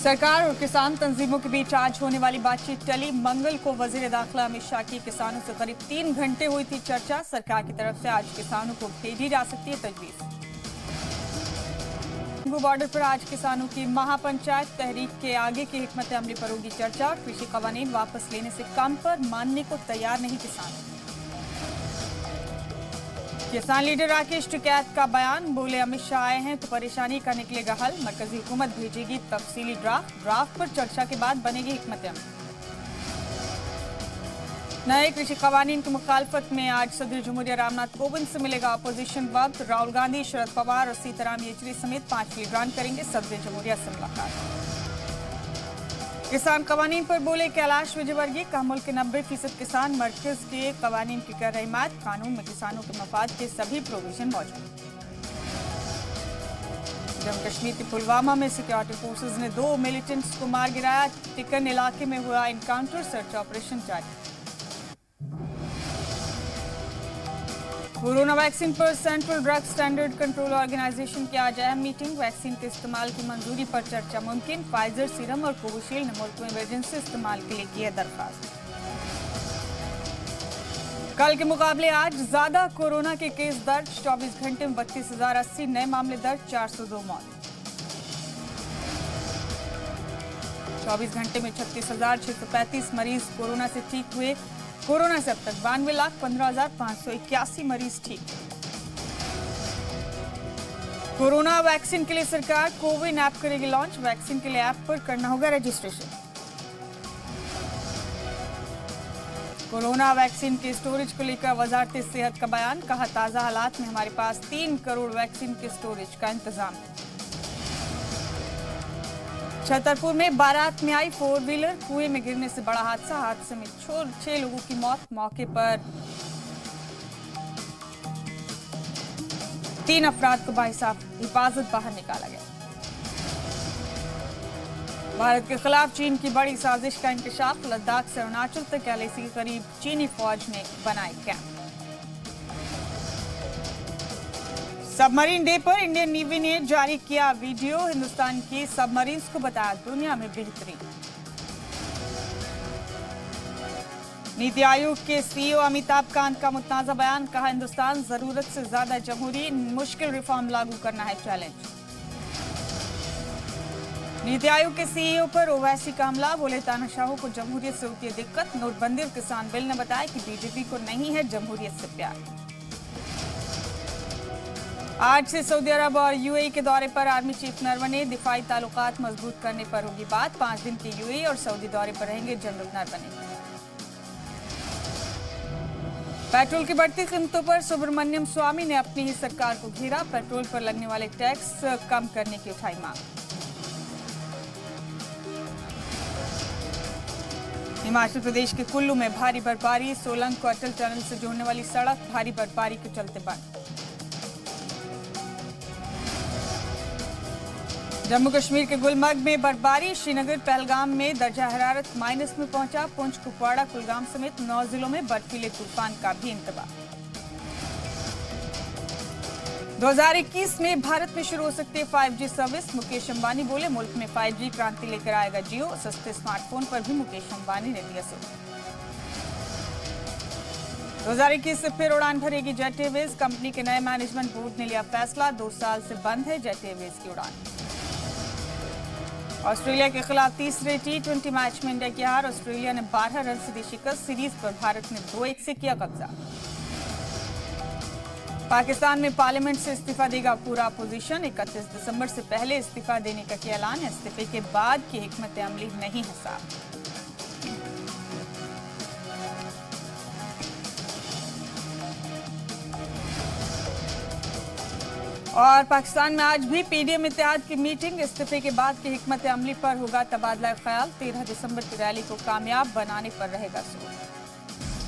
सरकार और किसान तंजीमों के बीच आज होने वाली बातचीत टली। मंगल को वजीर दाखिला अमित शाह की किसानों से करीब 3 घंटे हुई थी चर्चा। सरकार की तरफ से आज किसानों को भेजी जा सकती है तजवीज। बॉर्डर पर आज किसानों की महापंचायत तहरीक के आगे की हिकमत अमली पर होगी चर्चा। कृषि कानून वापस लेने से कम पर मानने को तैयार नहीं किसान। किसान लीडर राकेश टिकैत का बयान, बोले अमित शाह आए हैं तो परेशानी का निकलेगा हल। मरकजी हुकूमत भेजेगी तफसीली ड्राफ्ट पर चर्चा के बाद बनेगी हिकमत अमली। नए कृषि कानून की मुखालफत में आज सदर जमहूरिया रामनाथ कोविंद से मिलेगा अपोजिशन वक्त। राहुल गांधी, शरद पवार और सीताराम येचुरी समेत 5 लीडरान करेंगे सदर जमहूरिया से मुलाकात। किसान कानून पर बोले कैलाश विजयवर्गीय, कहा मुल्क के 90% किसान मरकज के कानून की कर रहे हिमायत। कानून में किसानों के मफाद के सभी प्रोविजन मौजूद। जम्मू कश्मीर के पुलवामा में सिक्योरिटी फोर्सेज ने 2 मिलिटेंट्स को मार गिराया। टिकन इलाके में हुआ एनकाउंटर, सर्च ऑपरेशन जारी। कोरोना वैक्सीन पर central drug standard control organisation की आज अहम मीटिंग। वैक्सीन के इस्तेमाल की मंजूरी पर चर्चा मुमकिन। फाइजर, सीरम और कोविशील्ड ने मुल्क में इमरजेंसी इस्तेमाल के लिए की है दरखास्त। कल के मुकाबले आज ज्यादा कोरोना के केस दर्ज। 24 घंटे में 32,080 नए मामले दर्ज, 402 मौत। 24 घंटे में 36,635 मरीज कोरोना से ठीक हुए। कोरोना से अब तक 92,15,581 मरीज ठीक। कोरोना वैक्सीन के लिए सरकार कोविन ऐप करेगी लॉन्च। वैक्सीन के लिए ऐप पर करना होगा रजिस्ट्रेशन। कोरोना वैक्सीन के स्टोरेज को लेकर वजारत सेहत का बयान, कहा ताजा हालात में हमारे पास 3 करोड़ वैक्सीन के स्टोरेज का इंतजाम। छतरपुर में बारात में आई 4 व्हीलर, कुएं में गिरने से बड़ा हादसा। हादसे में 6 लोगों की मौत। मौके पर 3 अफराद को बाहिसाब हिफाजत बाहर निकाला गया। भारत के खिलाफ चीन की बड़ी साजिश का इंकशाफ। लद्दाख से अरुणाचल तक LAC के करीब चीनी फौज ने बनाए कैंप। सबमरीन डे पर इंडियन नेवी ने जारी किया वीडियो। हिंदुस्तान की सबमरीन्स को बताया दुनिया में बेहतरीन। नीति आयोग के CEO अमिताभ कांत का मुतनाज़ा बयान, कहा हिंदुस्तान जरूरत से ज्यादा जमहूरी, मुश्किल रिफॉर्म लागू करना है चैलेंज। नीति आयोग के CEO पर ओवैसी का हमला, बोले तानाशाहों को जमहूरियत से होती है दिक्कत। नोटबंदी और किसान बिल ने बताया कि BJP को नहीं है जमहूरियत से प्यार। आज से सऊदी अरब और UAE के दौरे पर आर्मी चीफ नरवणे, दिफाई ताल्लुकात मजबूत करने पर होगी बात। 5 दिन के UAE और सऊदी दौरे पर रहेंगे जनरल नरवणे। पेट्रोल की बढ़ती कीमतों पर सुब्रमण्यम स्वामी ने अपनी ही सरकार को घेरा। पेट्रोल पर लगने वाले टैक्स कम करने की उठाई मांग। हिमाचल प्रदेश के कुल्लू में भारी बर्फबारी। सोलंग को अटल टनल से जोड़ने वाली सड़क भारी बर्फबारी के चलते बंद। जम्मू कश्मीर के गुलमर्ग में बर्फबारी। श्रीनगर, पहलगाम में दर्जा हरारत माइनस में पहुंचा। पुंछ, कुपवाड़ा, कुलगाम समेत 9 जिलों में बर्फीले तूफान का भी इंतबाह। 2021 में भारत में शुरू हो सकती है 5G सर्विस। मुकेश अंबानी बोले मुल्क में 5G क्रांति लेकर आएगा जियो। सस्ते स्मार्टफोन पर भी मुकेश अंबानी ने दिया जोर। 2021 से फिर उड़ान भरेगी जेट एयरवेज। कंपनी के नए मैनेजमेंट बोर्ड ने लिया फैसला। 2 साल से बंद है जेट एयरवेज की उड़ान। ऑस्ट्रेलिया के खिलाफ तीसरे T20 मैच में इंडिया की हार। ऑस्ट्रेलिया ने 12 रन से दी शिकस्त। सीरीज पर भारत ने 2-1 से किया कब्जा। पाकिस्तान में पार्लियामेंट से इस्तीफा देगा पूरा अपोजिशन। 31 दिसंबर से पहले इस्तीफा देने का किया ऐलान। इस्तीफे के बाद की हिकमत अमली नहीं है साफ। और पाकिस्तान में आज भी PDM इत्तेहाद की मीटिंग। इस्तीफे के बाद की हिकमत अमली पर होगा तबादला ख्याल। 13 दिसंबर की रैली को कामयाब बनाने पर रहेगा जोर।